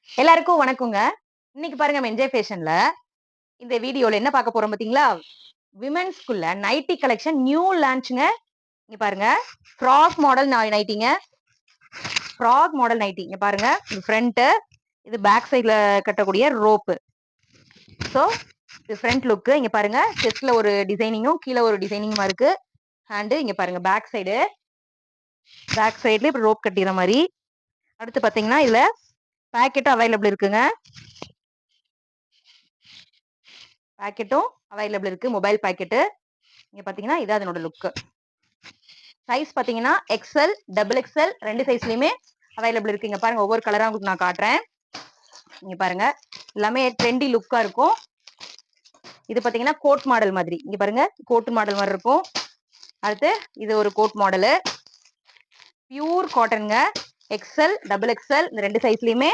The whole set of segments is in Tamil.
எல்லாருக்கும் வணக்கங்க. இன்னைக்கு பாருங்க நம்ம என்ஜாய் ஃபேஷன்ல இந்த வீடியோல என்ன பார்க்க போறோம் பாத்தீங்களா? விமென்ஸ்க்குள்ள நைட்டி கலெக்ஷன் நியூ லான்ச்ங்க. இங்க பாருங்க. ஃப்ராக் மாடல் நைட்டிங்க. Frock model nighty. இங்க பாருங்க. இது ஃப்ரண்ட், இது பேக் சைடுல கட்டக்கூடிய ரோப். சோ இது ஃப்ரண்ட் லுக். இங்க பாருங்க. செஸ்ட்ல ஒரு டிசைனிங்கும், கீழ ஒரு டிசைனிங்குமா இருக்கு. ஹேண்ட் இங்க பாருங்க பேக் சைடு. பேக் சைடுல இப்படி ரோப் கட்டிற மாதிரி. அடுத்து பாத்தீங்கன்னா இதுல பாக்கெட்டும் அவைலபிள் இருக்குங்க. பாக்கெட்டும் அவைலபிள் இருக்கு. Mobile packet. இங்க பாத்தீங்கன்னா இது அதனோட லுக். சைஸ் பாத்தீங்கன்னா எக்ஸ்எல், டபுள் எக்ஸ்எல் ரெண்டு சைஸ்லயுமே அவைலபிள் இருக்கு. இங்க பாருங்க ஒவ்வொரு கலரா உங்களுக்கு நான் காட்டுறேன். இங்க பாருங்க எல்லாமே ட்ரெண்டி லுக்கா இருக்கும். இது பாத்தீங்கன்னா கோட் மாடல் மாதிரி. இங்க பாருங்க கோட் மாடல் மாதிரி இருக்கும். அடுத்து இது ஒரு கோட் மாடலு. பியூர் காட்டனுங்க. எக்ஸ்எல், டபுள் எக்ஸ்எல் இந்த ரெண்டு சைஸ்லயுமே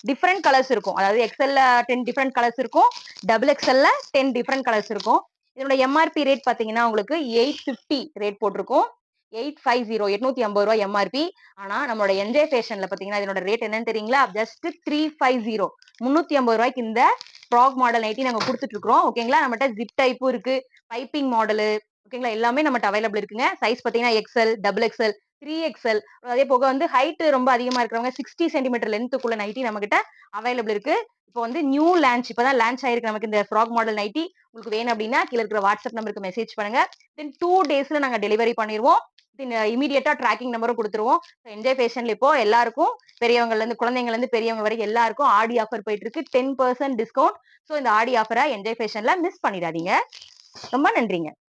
டிஃப்ரெண்ட் கலர்ஸ் இருக்கும். அதாவது எக்ஸ்எல்ல 10 டிஃப்ரெண்ட் கலர்ஸ் இருக்கும். டபுள் எக்ஸ்எல்ல 10 டிஃப்ரெண்ட் கலர்ஸ் இருக்கும். இதோட எம்ஆர்பி ரேட் பாத்தீங்கன்னா உங்களுக்கு 850 ரேட் போட்டிருக்கும். 850 850 எம்ஆர்பி. ஆனா நம்மளோட என்ஜாய் ஃபேஷன்ல பாத்தீங்கன்னா இதனோட ரேட் என்னன்னு தெரியுங்களா? ஜஸ்ட் 350 350 இந்த ஃப்ராக் மாடல் நைட்டி நாங்க கொடுத்துட்டு இருக்கோம். ஓகேங்களா? நம்மகிட்ட ஜிப் டைப்பும் இருக்கு, பைப்பிங் மாடலு, ஓகேங்களா? எல்லாமே நம்மகிட்ட அவைலபிள் இருக்குங்க. சைஸ் பாத்தீங்கன்னா எக்ஸ்எல், டபுள் எக்ஸ்எல், 3XL. அதே போக வந்து ஹைட் ரொம்ப அதிகமா இருக்கிறவங்க 60 சென்டிமீட்டர் லென்த்துக்குள்ள நைட்டி நம்ம கிட்ட அவைலபிள் இருக்கு. இப்போ வந்து நியூ லான்ச், இப்பதான் லான்ச் ஆயிருக்கு நமக்கு இந்த ஃப்ராக் மாடல் நைட்டி. உங்களுக்கு வேணும் அப்படின்னா கீழ இருக்கிற வாட்ஸ்அப் நம்பருக்கு மெசேஜ் பண்ணுங்க. தென் 2 டேஸ்ல நாங்க டெலிவரி பண்ணிடுவோம். இமீடியட்டா ட்ராக்கிங் நம்பரும் கொடுத்துருவோம். என்ஜாய் ஃபேஷன்ல இப்போ எல்லாருக்கும் பெரியவங்கல இருந்து குழந்தைங்கல இருந்து பெரியவங்க வரைக்கும் எல்லாருக்கும் ஆடி ஆஃபர் போயிட்டு இருக்கு. 10% டிஸ்கவுண்ட். ஸோ இந்த ஆடி ஆஃபரை என்ஜாய் ஃபேஷன்ல மிஸ் பண்ணிடாதீங்க. ரொம்ப நன்றிங்க.